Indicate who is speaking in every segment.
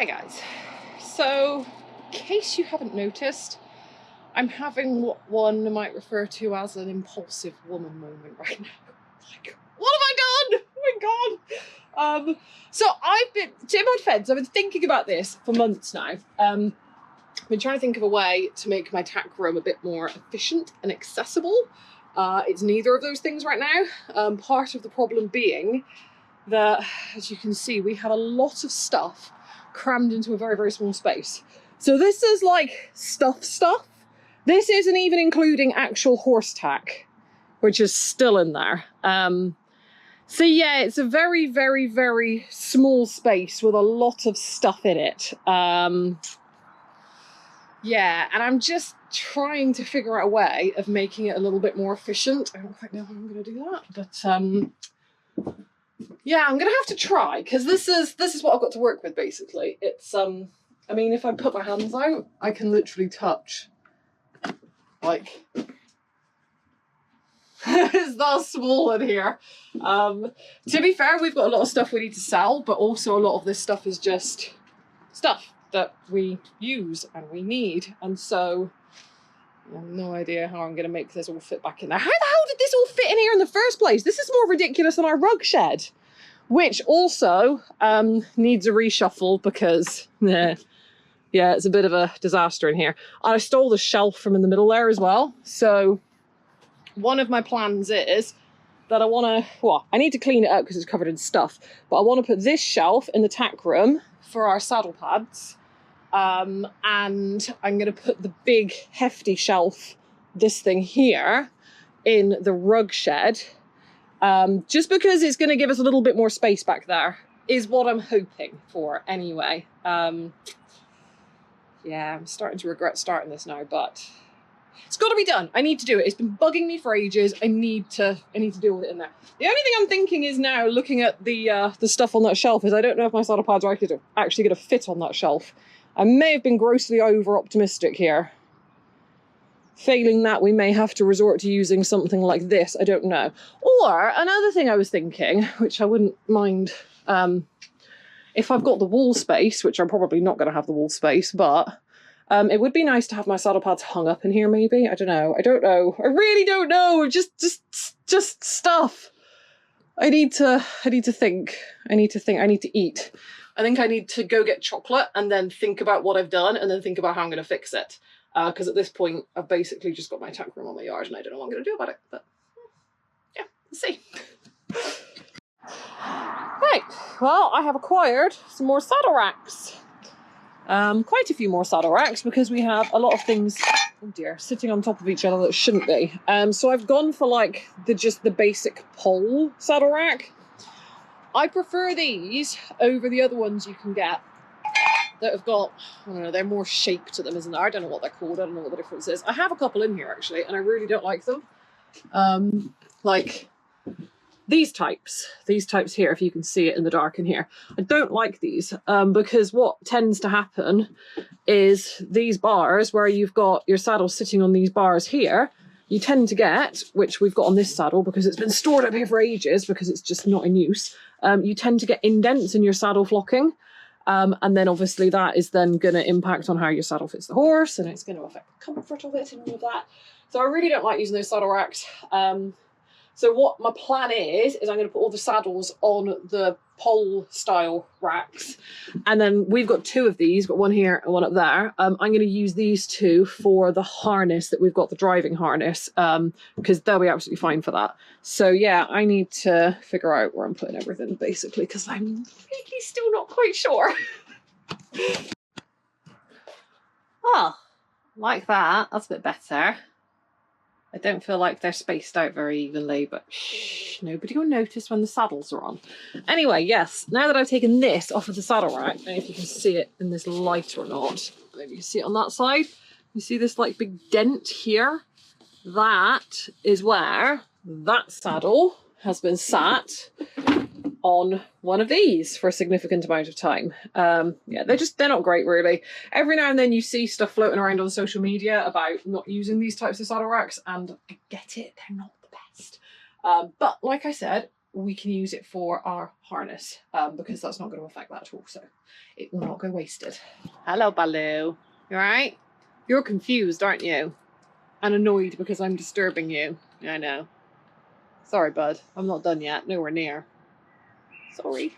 Speaker 1: guys, so in case you haven't noticed, I'm having what one might refer to as an impulsive woman moment right now. Like, what have I done? Oh my god. So I've been, in my defense, I've been thinking about this for months now. I've been trying to think of a way to make my tack room a bit more efficient and accessible. It's neither of those things right now. Part of the problem being that, as you can see, we have a lot of stuff crammed into a very, very small space. So this is like stuff. This isn't even including actual horse tack, which is still in there. So yeah, it's a very, very, very small space with a lot of stuff in it. Yeah, and I'm just trying to figure out a way of making it a little bit more efficient. I don't quite know how I'm going to do that, but yeah, I'm gonna have to try, because this is what I've got to work with basically. It's I mean, if I put my hands out, I can literally touch, like, it's that small in here. To be fair, we've got a lot of stuff we need to sell, but also a lot of this stuff is just stuff that we use and we need, and so I have no idea how I'm gonna make this all fit back in there. How the hell did this all fit in here in the first place? This is more ridiculous than our rug shed, which also needs a reshuffle because, yeah, it's a bit of a disaster in here. I stole the shelf from in the middle there as well. So one of my plans is that I want to, well, I need to clean it up because it's covered in stuff, but I want to put this shelf in the tack room for our saddle pads. And I'm going to put the big hefty shelf, this thing here, in the rug shed. Just because it's going to give us a little bit more space back there, is what I'm hoping for anyway. Yeah, I'm starting to regret starting this now, but it's got to be done. I need to do it. It's been bugging me for ages. I need to deal with it in there. The only thing I'm thinking is now, looking at the stuff on that shelf, is I don't know if my saddle pads are actually going to fit on that shelf. I may have been grossly over-optimistic here. Failing that, we may have to resort to using something like this, I don't know. Or, another thing I was thinking, which I wouldn't mind, if I've got the wall space, which I'm probably not going to have the wall space, but it would be nice to have my saddle pads hung up in here maybe. I don't know. I really don't know. Just stuff. I need to think. I need to eat. I think I need to go get chocolate and then think about what I've done and then think about how I'm going to fix it. Because at this point, I've basically just got my tack room on my yard and I don't know what I'm going to do about it. But yeah, let's see. Right, well, I have acquired some more saddle racks. Quite a few more saddle racks, because we have a lot of things, oh dear, sitting on top of each other that shouldn't be. So I've gone for like just the basic pole saddle rack. I prefer these over the other ones you can get that have got, I don't know, they're more shape to them, isn't there? I don't know what they're called. I don't know what the difference is. I have a couple in here actually, and I really don't like them. Like these types here, if you can see it in the dark in here. I don't like these because what tends to happen is these bars where you've got your saddle sitting on these bars here, you tend to get, which we've got on this saddle because it's been stored up here for ages because it's just not in use, you tend to get indents in your saddle flocking. And then obviously that is then going to impact on how your saddle fits the horse, and it's going to affect the comfort of it and all of that. So I really don't like using those saddle racks. So what my plan is I'm going to put all the saddles on the pole style racks. And then we've got two of these, got one here and one up there. I'm going to use these two for the harness that we've got, the driving harness, because they'll be absolutely fine for that. So yeah, I need to figure out where I'm putting everything basically, because I'm really still not quite sure. Oh, like that. That's a bit better. I don't feel like they're spaced out very evenly, but shh, nobody will notice when the saddles are on. Anyway, yes, now that I've taken this off of the saddle rack, I don't know if you can see it in this light or not. Maybe you can see it on that side. You see this like big dent here? That is where that saddle has been sat on one of these for a significant amount of time. Yeah, they're not great really. Every now and then you see stuff floating around on social media about not using these types of saddle racks, and I get it, they're not the best. But like I said, we can use it for our harness, because that's not going to affect that at all, so it will not go wasted. Hello, Baloo. You alright? You're confused, aren't you? And annoyed because I'm disturbing you. I know. Sorry, bud. I'm not done yet. Nowhere near. Sorry.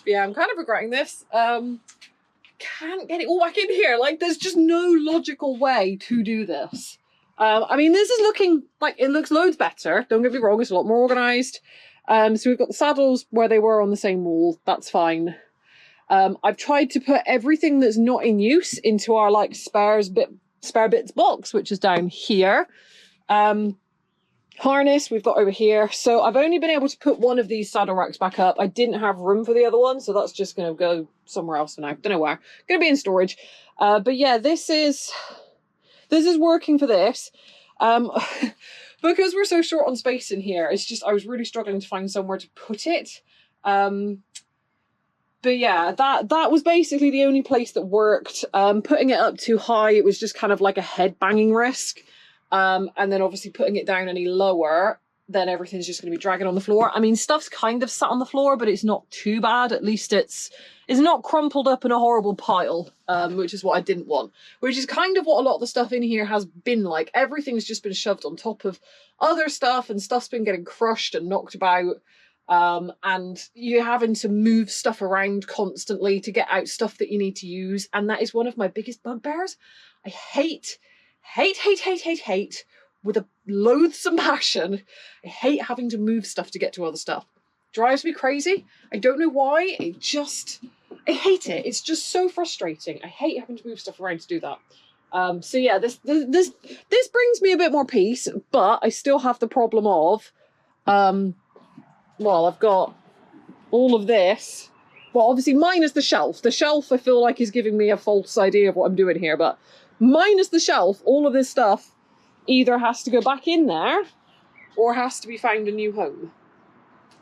Speaker 1: Yeah, I'm kind of regretting this. Can't get it all back in here. Like, there's just no logical way to do this. I mean, this is looking like, it looks loads better. Don't get me wrong, it's a lot more organised. So we've got the saddles where they were on the same wall. That's fine. I've tried to put everything that's not in use into our like spare bits box, which is down here. Harness we've got over here. So I've only been able to put one of these saddle racks back up. I didn't have room for the other one, so that's just going to go somewhere else for now. Don't know where. Going to be in storage. But yeah, this is working for this. Because we're so short on space in here, it's just, I was really struggling to find somewhere to put it. But yeah, that was basically the only place that worked. Putting it up too high, it was just kind of like a head banging risk. And then obviously putting it down any lower, then everything's just going to be dragging on the floor. I mean, stuff's kind of sat on the floor, but it's not too bad. At least it's not crumpled up in a horrible pile, which is what I didn't want. Which is kind of what a lot of the stuff in here has been like. Everything's just been shoved on top of other stuff, and stuff's been getting crushed and knocked about. And you're having to move stuff around constantly to get out stuff that you need to use. And that is one of my biggest bugbears. I hate with a loathsome passion. I hate having to move stuff to get to other stuff. Drives me crazy. I don't know why. I hate it. It's just so frustrating. I hate having to move stuff around to do that. So yeah, this brings me a bit more peace, but I still have the problem of, well, I've got all of this. Well, obviously minus the shelf. The shelf I feel like is giving me a false idea of what I'm doing here, but minus the shelf, all of this stuff either has to go back in there or has to be found a new home.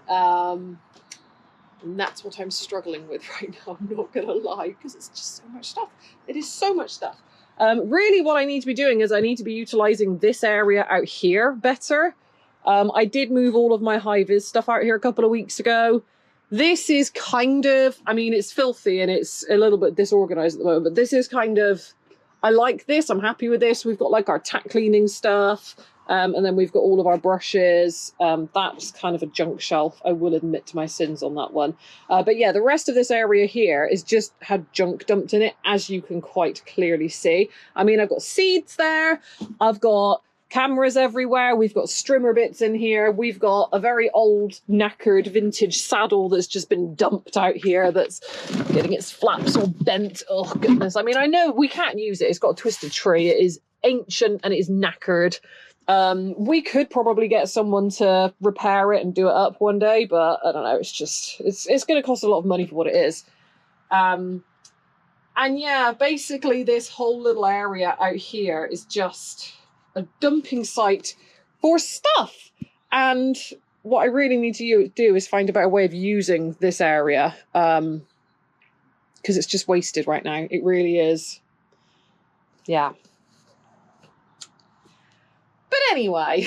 Speaker 1: And that's what I'm struggling with right now, I'm not gonna lie, because it's just so much stuff. It is so much stuff. Really what I need to be doing is I need to be utilising this area out here better. I did move all of my high-vis stuff out here a couple of weeks ago. This is kind of, I mean, it's filthy and it's a little bit disorganised at the moment, but this is kind of, I like this, I'm happy with this. We've got like our tack cleaning stuff, and then we've got all of our brushes. That's kind of a junk shelf, I will admit to my sins on that one. But yeah, the rest of this area here is just had junk dumped in it, as you can quite clearly see. I mean, I've got seeds there, I've got cameras everywhere, we've got strimmer bits in here, we've got a very old knackered vintage saddle that's just been dumped out here that's getting its flaps all bent. Oh goodness, I mean, I know we can't use it, it's got a twisted tree, it is ancient and it is knackered. We could probably get someone to repair it and do it up one day, but I don't know, it's just, it's going to cost a lot of money for what it is. And yeah, basically this whole little area out here is just a dumping site for stuff, and what I really need to do is find a better way of using this area, because it's just wasted right now. It really is. Yeah. But anyway,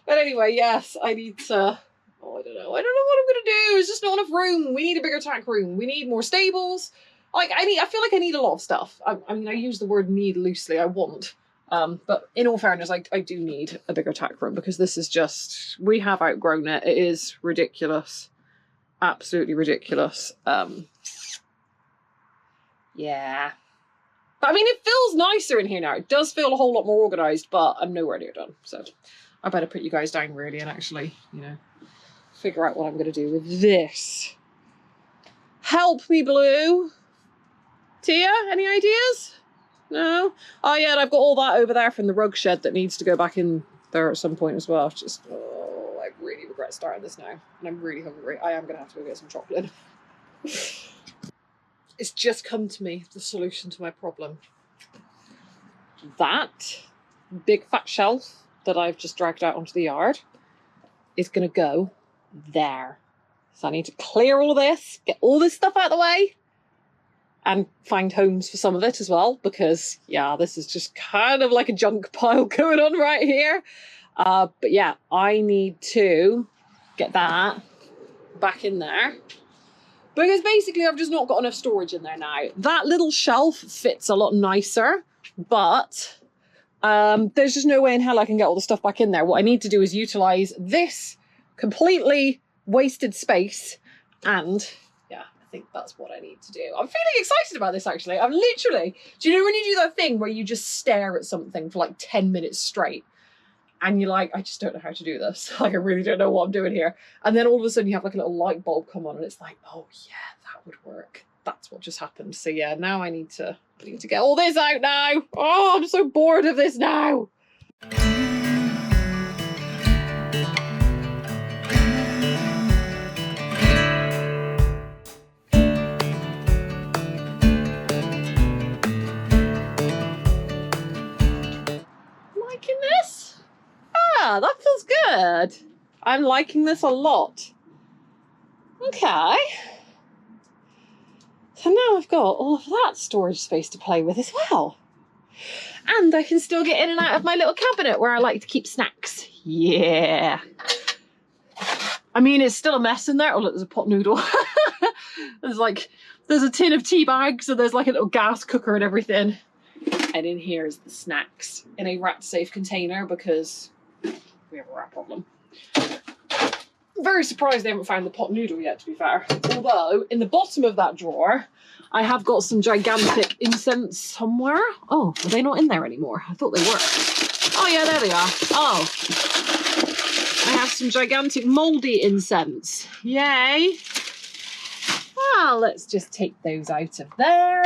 Speaker 1: yes, I need to, oh, I don't know what I'm gonna do. There's just not enough room. We need a bigger tack room. We need more stables. Like, I feel like I need a lot of stuff. I mean, I use the word need loosely, I want. But in all fairness, I do need a bigger tack room, because this is just, we have outgrown it. It is ridiculous. Absolutely ridiculous. Yeah. But I mean, it feels nicer in here now. It does feel a whole lot more organised, but I'm nowhere near done. So I better put you guys down really and actually, you know, figure out what I'm going to do with this. Help me, Blue. Tia, any ideas? No? Oh yeah, and I've got all that over there from the rug shed that needs to go back in there at some point as well. Just, oh, I really regret starting this now. And I'm really hungry. I am going to have to go get some chocolate. It's just come to me, the solution to my problem. That big fat shelf that I've just dragged out onto the yard is going to go there. So I need to clear all this, get all this stuff out of the way, and find homes for some of it as well, because yeah, this is just kind of like a junk pile going on right here. But yeah, I need to get that back in there. Because basically I've just not got enough storage in there now. That little shelf fits a lot nicer, but there's just no way in hell I can get all the stuff back in there. What I need to do is utilise this completely wasted space, and yeah, I think that's what I need to do. I'm feeling excited about this actually. I'm literally, do you know when you do that thing where you just stare at something for like 10 minutes straight and you're like, I just don't know how to do this. Like I really don't know what I'm doing here. And then all of a sudden you have like a little light bulb come on and it's like, oh yeah, that would work. That's what just happened. So yeah, now I need to get all this out now. Oh, I'm so bored of this now. Liking this? Ah, that feels good. I'm liking this a lot. Okay. So now I've got all of that storage space to play with as well. And I can still get in and out of my little cabinet where I like to keep snacks. Yeah. I mean, it's still a mess in there. Oh, look, there's a pot noodle. There's a tin of tea bags, and there's like a little gas cooker and everything. And in here is the snacks in a rat-safe container because we have a rat problem. Very surprised they haven't found the pot noodle yet, to be fair. Although, in the bottom of that drawer, I have got some gigantic incense somewhere. Oh, are they not in there anymore? I thought they were. Oh yeah, there they are. Oh. I have some gigantic mouldy incense. Yay. Well, let's just take those out of there.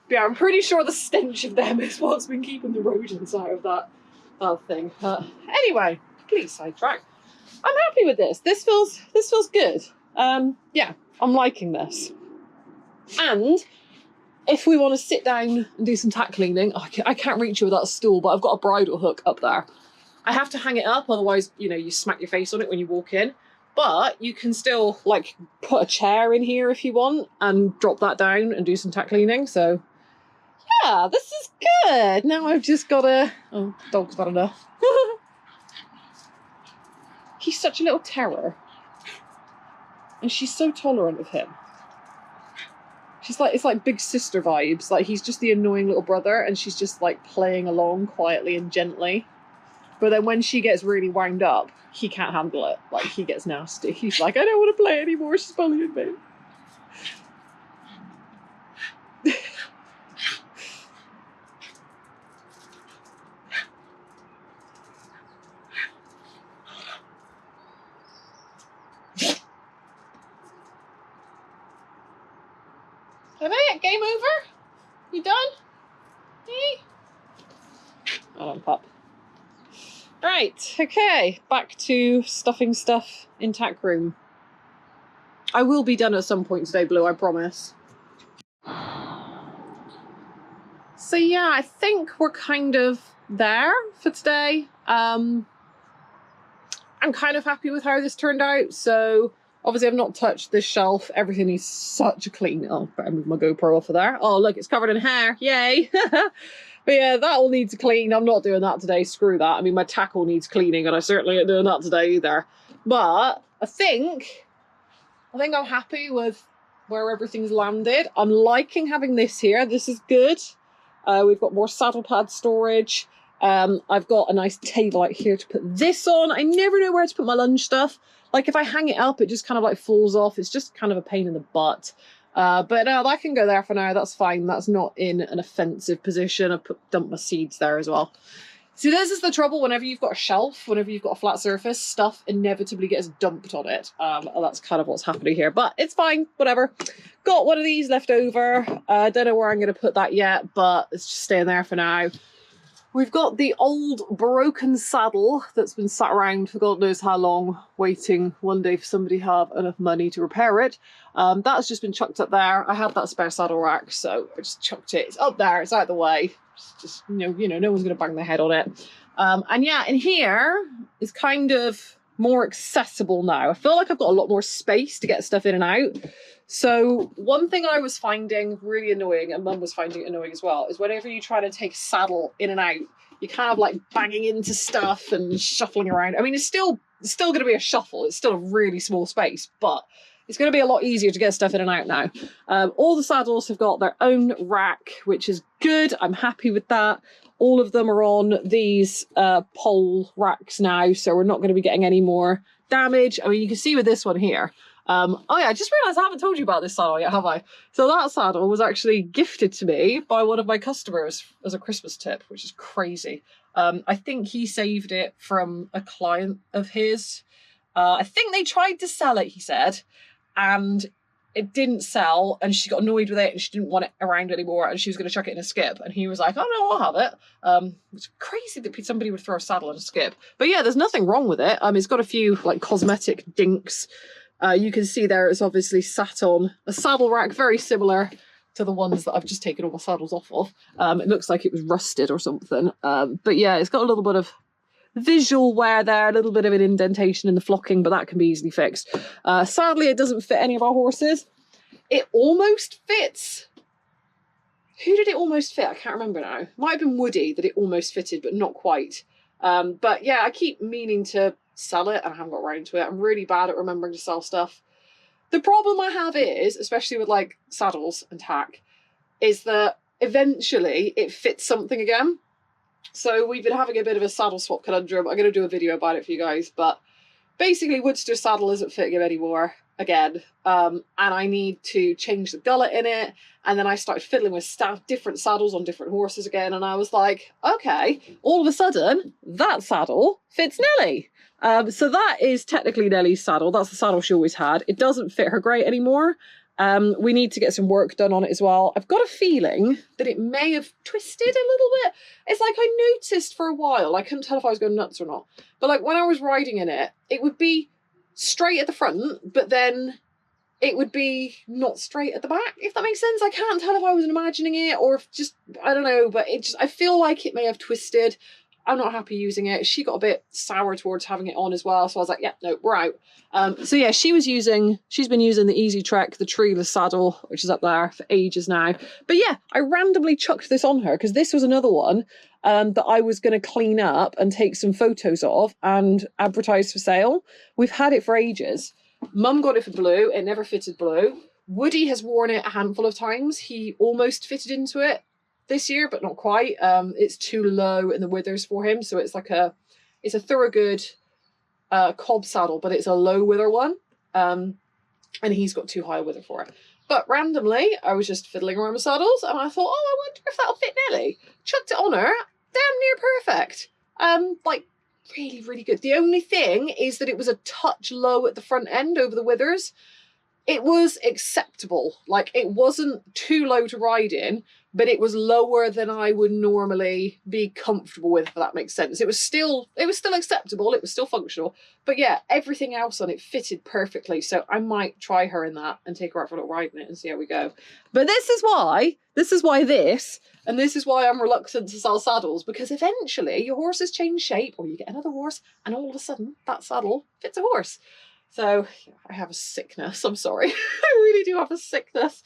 Speaker 1: Yeah, I'm pretty sure the stench of them is what's been keeping the rodents out of that thing. Anyway, complete sidetrack. I'm happy with this. This feels good. Yeah, I'm liking this. And if we want to sit down and do some tack cleaning, I can't reach you with that stool, but I've got a bridle hook up there. I have to hang it up, otherwise, you know, you smack your face on it when you walk in. But you can still, like, put a chair in here if you want and drop that down and do some tack cleaning. So, yeah, this is good. Now I've just got to... Oh, dog's had enough. He's such a little terror. And she's so tolerant of him. She's like, it's like big sister vibes. Like, he's just the annoying little brother and she's just like playing along quietly and gently. But then when she gets really wound up, he can't handle it. Like, he gets nasty. He's like, I don't want to play anymore. She's bullying me. Are they at game over? You done? Hey? Hold on, pup. Right, okay, back to stuffing stuff in tack room. I will be done at some point today, Blue, I promise. So yeah, I think we're kind of there for today. I'm kind of happy with how this turned out. So obviously I've not touched this shelf. Everything needs such a clean. Oh, better move my GoPro off of there. Oh, look, it's covered in hair. Yay. But yeah, that all needs clean. I'm not doing that today. Screw that. I mean, my tackle needs cleaning and I certainly ain't doing that today either. But I think I'm happy with where everything's landed. I'm liking having this here. This is good. We've got more saddle pad storage. I've got a nice table out here to put this on. I never know where to put my lunch stuff. Like if I hang it up, it just kind of like falls off. It's just kind of a pain in the butt. But no, that can go there for now. That's fine. That's not in an offensive position. I've dumped my seeds there as well. See, this is the trouble. Whenever you've got a shelf, whenever you've got a flat surface, stuff inevitably gets dumped on it. And that's kind of what's happening here. But it's fine. Whatever. Got one of these left over. I don't know where I'm going to put that yet, but it's just staying there for now. We've got the old broken saddle that's been sat around for God knows how long, waiting one day for somebody to have enough money to repair it. That's just been chucked up there. I had that spare saddle rack, so I just chucked it. It's up there, it's out of the way. Just no one's going to bang their head on it. And yeah, in here is kind of more accessible now. I feel like I've got a lot more space to get stuff in and out. So one thing I was finding really annoying, and Mum was finding it annoying as well, is whenever you try to take a saddle in and out, you're kind of like banging into stuff and shuffling around. I mean, it's still It's still going to be a shuffle. It's still a really small space, but it's going to be a lot easier to get stuff in and out now. All the saddles have got their own rack, which is good. I'm happy with that. All of them are on these pole racks now, so we're not going to be getting any more damage. I mean, you can see with this one here. Oh yeah, I just realised I haven't told you about this saddle yet, have I? So that saddle was actually gifted to me by one of my customers as a Christmas tip, which is crazy. I think he saved it from a client of his. I think they tried to sell it, he said, and it didn't sell, and she got annoyed with it and she didn't want it around anymore and she was going to chuck it in a skip. And he was like, oh no, I'll have it. It's crazy that somebody would throw a saddle in a skip. But yeah, there's nothing wrong with it. It's got a few like cosmetic dinks. You can see there it's obviously sat on a saddle rack, very similar to the ones that I've just taken all my saddles off of. It looks like it was rusted or something. But yeah, it's got a little bit of visual wear there, a little bit of an indentation in the flocking, but that can be easily fixed. Sadly, it doesn't fit any of our horses. It almost fits. Who did it almost fit? I can't remember now. Might have been Woody that it almost fitted, but not quite. But yeah, I keep meaning to sell it and I haven't got around to it. I'm really bad at remembering to sell stuff. The problem I have is, especially with like saddles and tack, is that eventually it fits something again. So we've been having a bit of a saddle swap conundrum. I'm going to do a video about it for you guys, but basically Woodster's saddle isn't fitting him anymore again. And I need to change the gullet in it. And then I started fiddling with different saddles on different horses again. And I was like, okay, all of a sudden that saddle fits Nelly. So that is technically Nelly's saddle. That's the saddle she always had. It doesn't fit her great anymore. We need to get some work done on it as well. I've got a feeling that it may have twisted a little bit. It's like I noticed for a while, I couldn't tell if I was going nuts or not, but like when I was riding in it, it would be straight at the front, but then it would be not straight at the back, if that makes sense. I can't tell if I was imagining it or if just, I don't know, but I feel like it may have twisted. I'm not happy using it. She got a bit sour towards having it on as well. So I was like, yeah, no, we're out. So yeah, she's been using the Easy Trek, the treeless saddle, which is up there for ages now. But yeah, I randomly chucked this on her because this was another one that I was going to clean up and take some photos of and advertise for sale. We've had it for ages. Mum got it for Blue. It never fitted Blue. Woody has worn it a handful of times. He almost fitted into it this year, but not quite. It's too low in the withers for him, so it's like it's a Thorogood cob saddle, but it's a low wither one, and he's got too high a wither for it. But randomly, I was just fiddling around with saddles, and I thought, oh, I wonder if that'll fit Nelly. Chucked it on her, damn near perfect. Like really, really good. The only thing is that it was a touch low at the front end over the withers. It was acceptable. Like, it wasn't too low to ride in, but it was lower than I would normally be comfortable with, if that makes sense. It was still acceptable, it was still functional. But yeah, everything else on it fitted perfectly. So I might try her in that and take her out for a little ride in it and see how we go. But this is why I'm reluctant to sell saddles, because eventually your horses change shape, or you get another horse and all of a sudden that saddle fits a horse. So I have a sickness, I'm sorry. I really do have a sickness.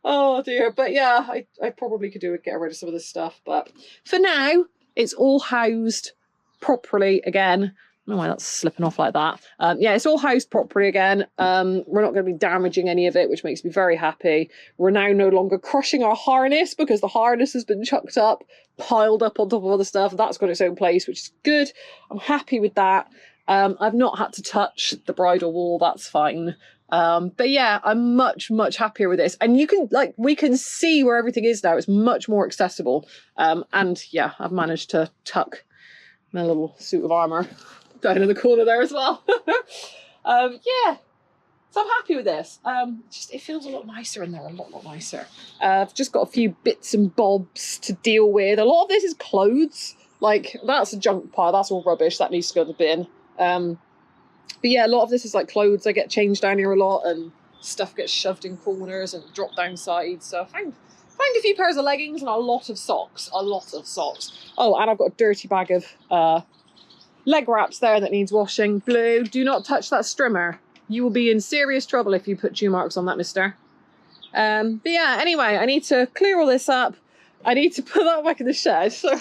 Speaker 1: Oh dear. But yeah, I probably could get rid of some of this stuff. But for now, it's all housed properly again. I don't know why that's slipping off like that. Yeah, it's all housed properly again. We're not going to be damaging any of it, which makes me very happy. We're now no longer crushing our harness because the harness has been chucked up, piled up on top of other stuff. That's got its own place, which is good. I'm happy with that. I've not had to touch the bridle wall, that's fine. But yeah, I'm much, much happier with this. And you can, like, we can see where everything is now. It's much more accessible. And yeah, I've managed to tuck my little suit of armour down in the corner there as well. Yeah, so I'm happy with this. Just, it feels a lot nicer in there, a lot nicer. I've just got a few bits and bobs to deal with. A lot of this is clothes. Like, that's a junk pile, that's all rubbish, that needs to go in the bin. But yeah, a lot of this is like clothes. I get changed down here a lot and stuff gets shoved in corners and dropped down sides. So I found a few pairs of leggings and a lot of socks. Oh, and I've got a dirty bag of leg wraps there that needs washing. Blue, do not touch that strimmer. You will be in serious trouble if you put dew marks on that, mister. But yeah, anyway, I need to clear all this up. I need to put that back in the shed. So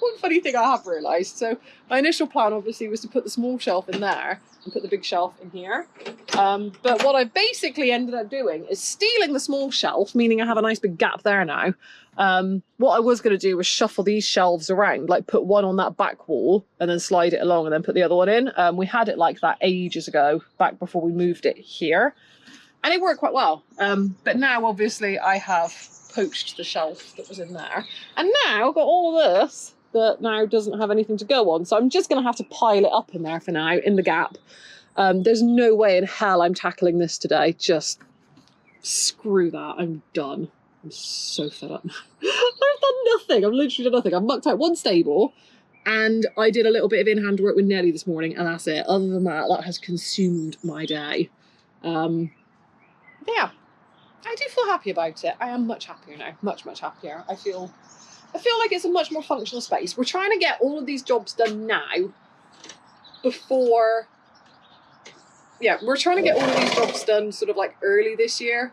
Speaker 1: one funny thing I have realised. So my initial plan obviously was to put the small shelf in there and put the big shelf in here. But what I basically ended up doing is stealing the small shelf, meaning I have a nice big gap there now. What I was going to do was shuffle these shelves around, like put one on that back wall and then slide it along and then put the other one in. We had it like that ages ago, back before we moved it here. And it worked quite well. But now obviously I have poached the shelf that was in there. And now I've got all of this that now doesn't have anything to go on. So I'm just going to have to pile it up in there for now, in the gap. There's no way in hell I'm tackling this today. Just screw that. I'm done. I'm so fed up now. I've done nothing. I've literally done nothing. I've mucked out one stable and I did a little bit of in-hand work with Nelly this morning and that's it. Other than that, that has consumed my day. Yeah, I do feel happy about it. I am much happier now. Much, much happier. I feel like it's a much more functional space. We're trying to get all of these jobs done now before... Yeah, we're trying to get all of these jobs done sort of like early this year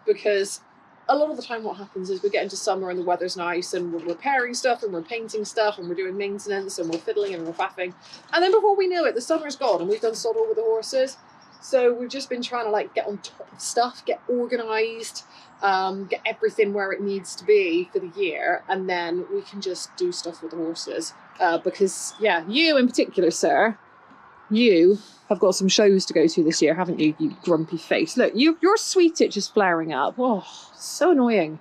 Speaker 1: because a lot of the time what happens is we get into summer and the weather's nice and we're repairing stuff and we're painting stuff and we're doing maintenance and we're fiddling and we're faffing. And then before we know it, the summer's gone and we've done sod all with the horses. So we've just been trying to like get on top of stuff, get organised, get everything where it needs to be for the year, and then we can just do stuff with the horses. Because, yeah, you in particular, sir, you have got some shows to go to this year, haven't you, you grumpy face? Look, your sweet itch is flaring up. Oh, so annoying.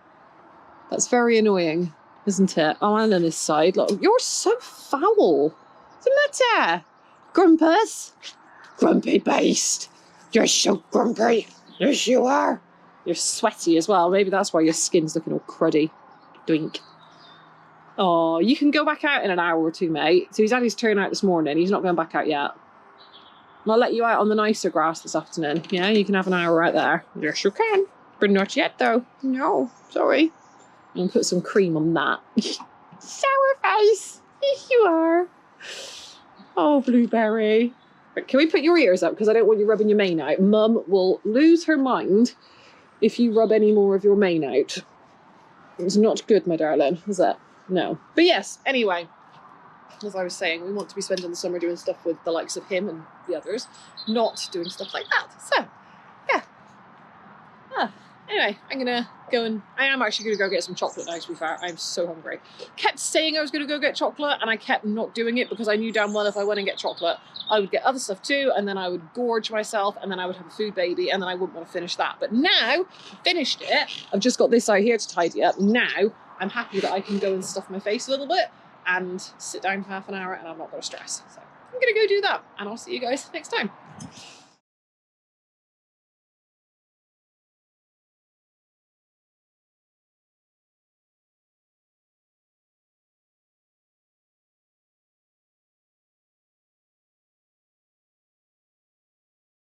Speaker 1: That's very annoying, isn't it? Oh, and on this side, look, you're so foul. What's the matter? Grumpus? Grumpy beast. You're so grumpy. Yes, you are. You're sweaty as well. Maybe that's why your skin's looking all cruddy. Doink. Oh, you can go back out in an hour or two, mate. So he's had his turn out this morning. He's not going back out yet. I'll let you out on the nicer grass this afternoon. Yeah, you can have an hour out there. Yes, you can. But not yet, though. No, sorry. I'm going to put some cream on that. Sour face. Yes, you are. Oh, Blueberry. Can we put your ears up? Because I don't want you rubbing your mane out. Mum will lose her mind if you rub any more of your mane out. It's not good, my darling, is it? No. But yes, anyway, as I was saying, we want to be spending the summer doing stuff with the likes of him and the others, not doing stuff like that. So, yeah. Anyway, I'm going to go and... I am actually going to go get some chocolate now, to be fair. I'm so hungry. Kept saying I was going to go get chocolate, and I kept not doing it because I knew damn well if I went and get chocolate, I would get other stuff too, and then I would gorge myself, and then I would have a food baby, and then I wouldn't want to finish that. But now, I've finished it. I've just got this out here to tidy up. Now, I'm happy that I can go and stuff my face a little bit and sit down for half an hour, and I'm not going to stress. So I'm going to go do that, and I'll see you guys next time.